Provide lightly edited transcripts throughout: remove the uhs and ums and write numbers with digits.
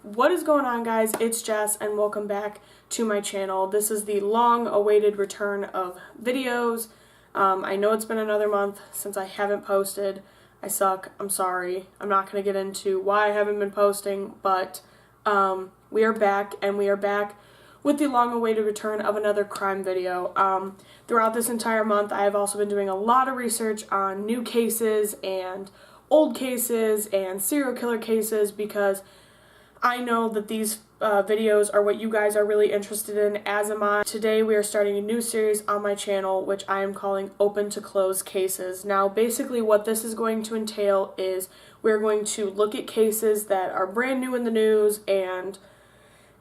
What is going on, guys? It's Jess and welcome back to my channel. This is the long-awaited return of videos. I know it's been another month since I haven't posted. I suck. I'm sorry. I'm not going to get into why I haven't been posting, but we are back, and we are back with the long-awaited return of another crime video. Throughout this entire month, I have also been doing a lot of research on new cases and old cases and serial killer cases because I know that these videos are what you guys are really interested in, as am I. Today we are starting a new series on my channel, which I am calling Open to Close Cases. Now, basically what this is going to entail is we're going to look at cases that are brand new in the news and,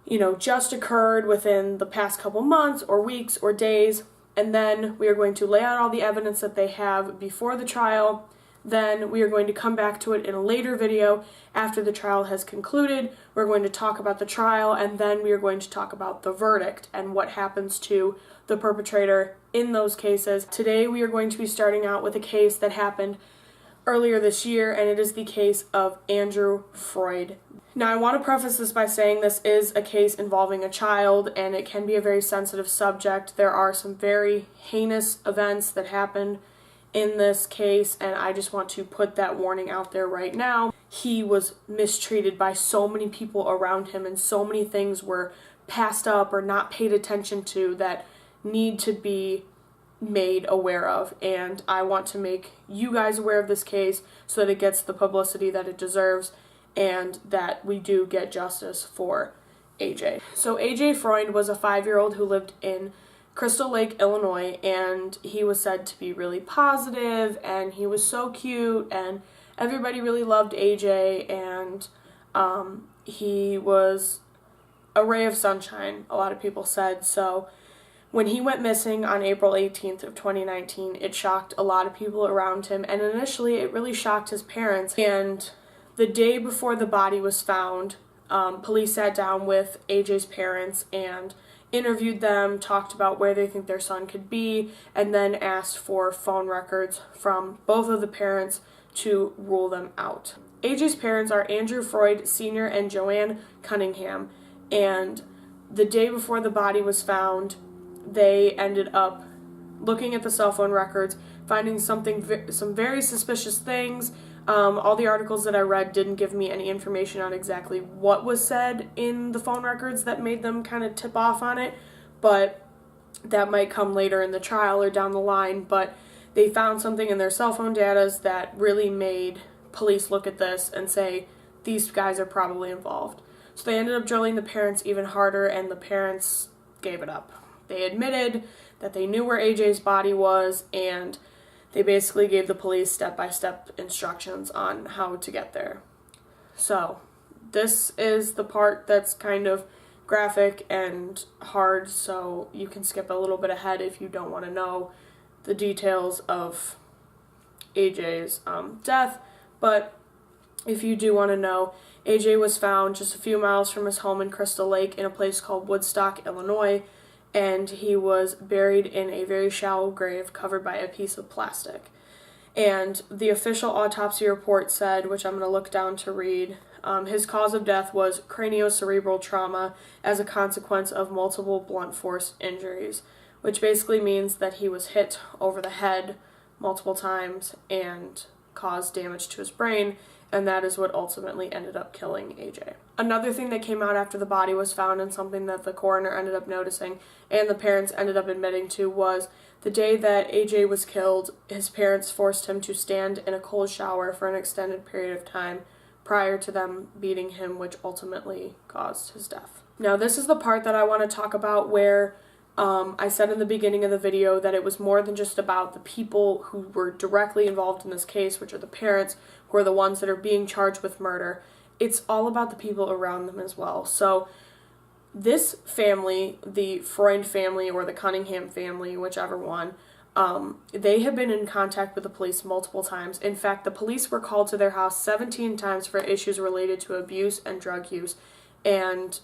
you know, just occurred within the past couple months or weeks or days, and then we are going to lay out all the evidence that they have before the trial. Then we are going to come back to it in a later video after the trial has concluded. We're going to talk about the trial, and then we are going to talk about the verdict and what happens to the perpetrator in those cases. Today we are going to be starting out with a case that happened earlier this year, and it is the case of Andrew Freund. Now, I want to preface this by saying this is a case involving a child, and it can be a very sensitive subject. There are some very heinous events that happened in this case, and I just want to put that warning out there right now. He was mistreated by so many people around him, and so many things were passed up or not paid attention to that need to be made aware of, and I want to make you guys aware of this case so that it gets the publicity that it deserves and that we do get justice for AJ. So AJ Freund was a 5-year-old who lived in Crystal Lake, Illinois, and he was said to be really positive, and he was so cute, and everybody really loved AJ, and he was a ray of sunshine, a lot of people said. So when he went missing on April 18th of 2019, it shocked a lot of people around him, and initially it really shocked his parents. And the day before the body was found, police sat down with AJ's parents and interviewed them, talked about where they think their son could be, and then asked for phone records from both of the parents to rule them out. AJ's parents are Andrew Freund Sr. and Joanne Cunningham, and the day before the body was found, they ended up looking at the cell phone records, finding some very suspicious things. All the articles that I read didn't give me any information on exactly what was said in the phone records that made them kind of tip off on it, but that might come later in the trial or down the line. But they found something in their cell phone data that really made police look at this and say, these guys are probably involved. So they ended up drilling the parents even harder, and the parents gave it up. They admitted that they knew where AJ's body was, and they basically gave the police step-by-step instructions on how to get there. So this is the part that's kind of graphic and hard, so you can skip a little bit ahead if you don't want to know the details of AJ's death. But if you do want to know, AJ was found just a few miles from his home in Crystal Lake in a place called Woodstock, Illinois, and he was buried in a very shallow grave covered by a piece of plastic. And the official autopsy report said, which I'm going to look down to read, his cause of death was craniocerebral trauma as a consequence of multiple blunt force injuries, which basically means that he was hit over the head multiple times and caused damage to his brain, and that is what ultimately ended up killing AJ. Another thing that came out after the body was found, and something that the coroner ended up noticing and the parents ended up admitting to, was the day that AJ was killed, his parents forced him to stand in a cold shower for an extended period of time prior to them beating him, which ultimately caused his death. Now, this is the part that I want to talk about where I said in the beginning of the video that it was more than just about the people who were directly involved in this case, which are the parents, who are the ones that are being charged with murder. It's all about the people around them as well. So this family, the Freund family or the Cunningham family, whichever one, they have been in contact with the police multiple times. In fact, the police were called to their house 17 times for issues related to abuse and drug use, and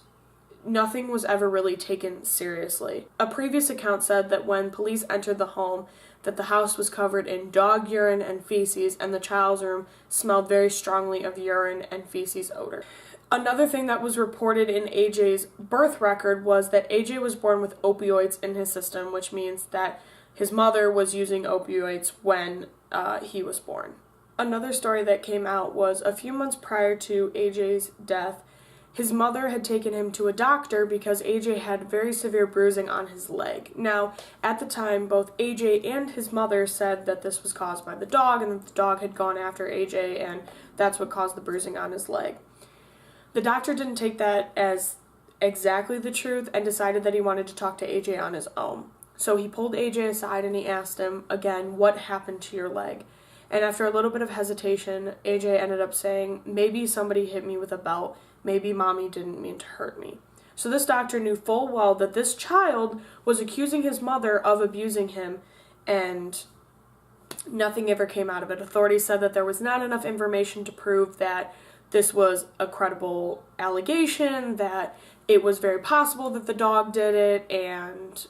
nothing was ever really taken seriously. A previous account said that when police entered the home, that the house was covered in dog urine and feces, and the child's room smelled very strongly of urine and feces odor. Another thing that was reported in AJ's birth record was that AJ was born with opioids in his system, which means that his mother was using opioids when he was born. Another story that came out was a few months prior to AJ's death, his mother had taken him to a doctor because AJ had very severe bruising on his leg. Now, at the time, both AJ and his mother said that this was caused by the dog and that the dog had gone after AJ and that's what caused the bruising on his leg. The doctor didn't take that as exactly the truth and decided that he wanted to talk to AJ on his own. So he pulled AJ aside and he asked him, again, what happened to your leg? And after a little bit of hesitation, AJ ended up saying, maybe somebody hit me with a belt. Maybe mommy didn't mean to hurt me. So this doctor knew full well that this child was accusing his mother of abusing him, and nothing ever came out of it. Authorities said that there was not enough information to prove that this was a credible allegation, that it was very possible that the dog did it, and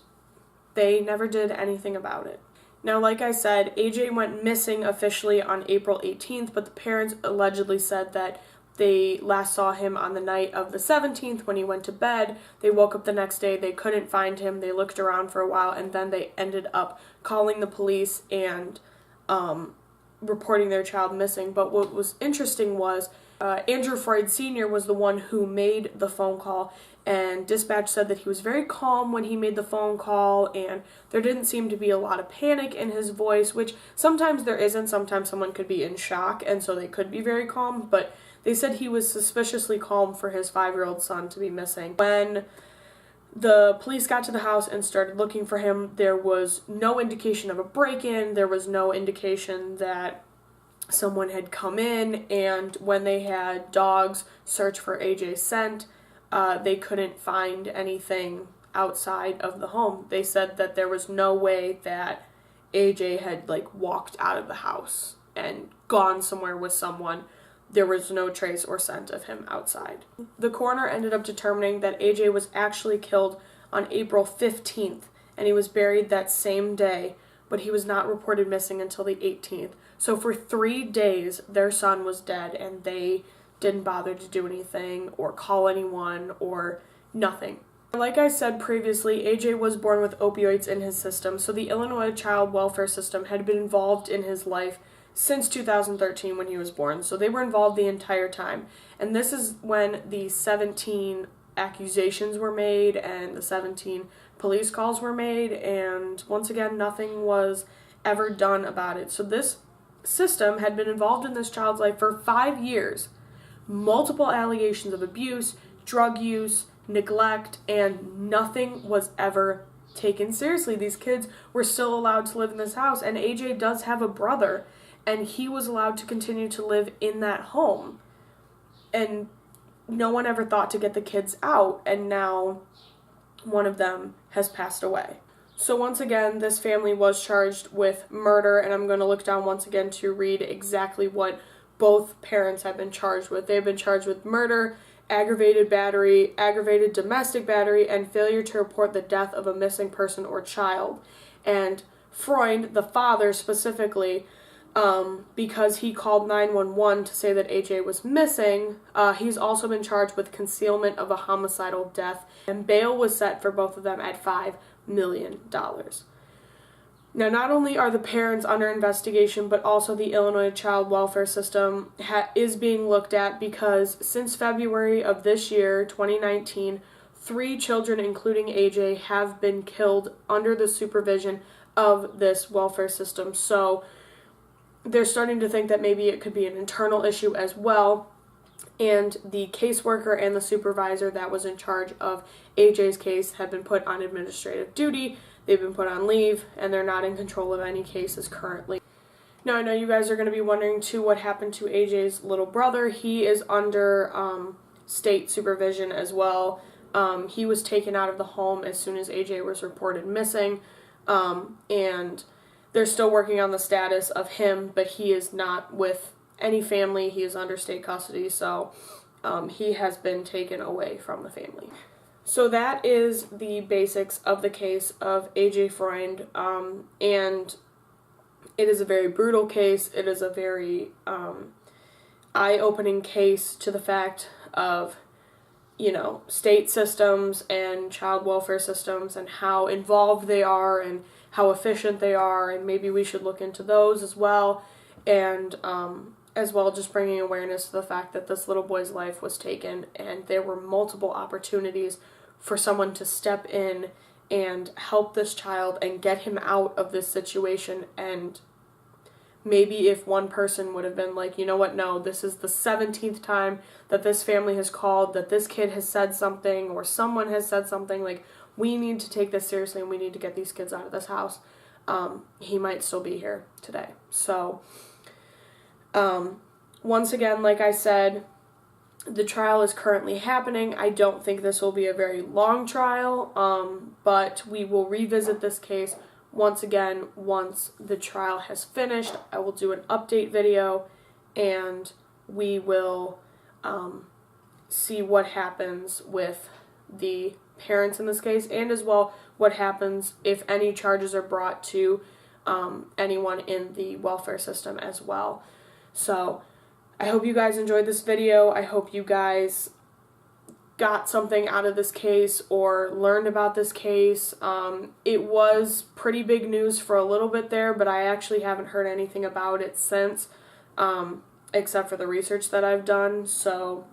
they never did anything about it. Now, like I said, AJ went missing officially on April 18th, but the parents allegedly said that they last saw him on the night of the 17th when he went to bed. They woke up the next day, they couldn't find him, they looked around for a while, and then they ended up calling the police and reporting their child missing. But what was interesting was Andrew Freund Sr. was the one who made the phone call, and dispatch said that he was very calm when he made the phone call, and there didn't seem to be a lot of panic in his voice, which sometimes there isn't. Sometimes someone could be in shock, and so they could be very calm, but they said he was suspiciously calm for his 5-year-old son to be missing. When the police got to the house and started looking for him, there was no indication of a break-in, there was no indication that someone had come in, and when they had dogs search for AJ's scent, they couldn't find anything outside of the home. They said that there was no way that AJ had walked out of the house and gone somewhere with someone. There was no trace or scent of him outside. The coroner ended up determining that AJ was actually killed on April 15th, and he was buried that same day, but he was not reported missing until the 18th. So for 3 days, their son was dead, and they didn't bother to do anything or call anyone or nothing. Like I said previously, AJ was born with opioids in his system, so the Illinois child welfare system had been involved in his life since 2013 when he was born, so they were involved the entire time. And this is when the 17 accusations were made and the 17 police calls were made, and once again, nothing was ever done about it. So this system had been involved in this child's life for 5 years. Multiple allegations of abuse, drug use, neglect, and nothing was ever taken seriously. These kids were still allowed to live in this house, and AJ does have a brother, and he was allowed to continue to live in that home. And no one ever thought to get the kids out, and now one of them has passed away. So once again, this family was charged with murder, and I'm going to look down once again to read exactly what both parents have been charged with. They've been charged with murder, aggravated battery, aggravated domestic battery, and failure to report the death of a missing person or child. And Freund, the father specifically, because he called 911 to say that AJ was missing, he's also been charged with concealment of a homicidal death, and bail was set for both of them at $5 million. Now, not only are the parents under investigation, but also the Illinois child welfare system is being looked at, because since February of this year, 2019, 3 children, including AJ, have been killed under the supervision of this welfare system. So they're starting to think that maybe it could be an internal issue as well. And the caseworker and the supervisor that was in charge of AJ's case have been put on administrative duty. They've been put on leave, and they're not in control of any cases currently. Now, I know you guys are going to be wondering, too, what happened to AJ's little brother. He is under state supervision as well. He was taken out of the home as soon as AJ was reported missing, and they're still working on the status of him, but he is not with any family. He is under state custody, so he has been taken away from the family. So that is the basics of the case of AJ Freund, and it is a very brutal case. It is a very eye-opening case to the fact of, you know, state systems and child welfare systems and how involved they are and how efficient they are, and maybe we should look into those as well. And as well, just bringing awareness to the fact that this little boy's life was taken and there were multiple opportunities for someone to step in and help this child and get him out of this situation. And maybe if one person would have been like, you know what, no, this is the 17th time that this family has called, that this kid has said something or someone has said something, like, we need to take this seriously and we need to get these kids out of this house, he might still be here today. So, once again, like I said, the trial is currently happening. I don't think this will be a very long trial, but we will revisit this case once again once the trial has finished. I will do an update video, and we will see what happens with the parents in this case, and as well what happens if any charges are brought to anyone in the welfare system as well. So I hope you guys enjoyed this video. I hope you guys got something out of this case or learned about this case. It was pretty big news for a little bit there, but I actually haven't heard anything about it since, except for the research that I've done. So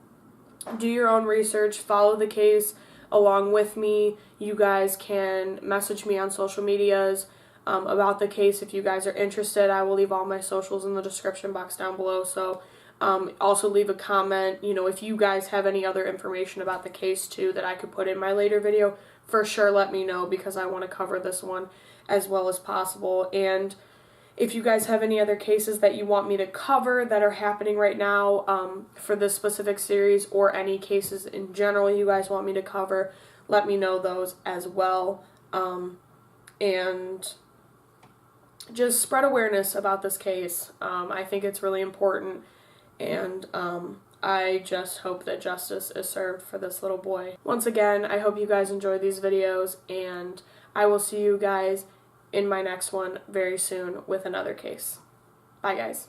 do your own research, follow the case along with me. You guys can message me on social medias about the case if you guys are interested. I will leave all my socials in the description box down below. So also leave a comment, you know, if you guys have any other information about the case too that I could put in my later video, for sure let me know, because I want to cover this one as well as possible. And if you guys have any other cases that you want me to cover that are happening right now for this specific series, or any cases in general you guys want me to cover, let me know those as well. And just spread awareness about this case. I think it's really important. And I just hope that justice is served for this little boy. Once again, I hope you guys enjoy these videos, and I will see you guys in my next one very soon with another case. Bye, guys.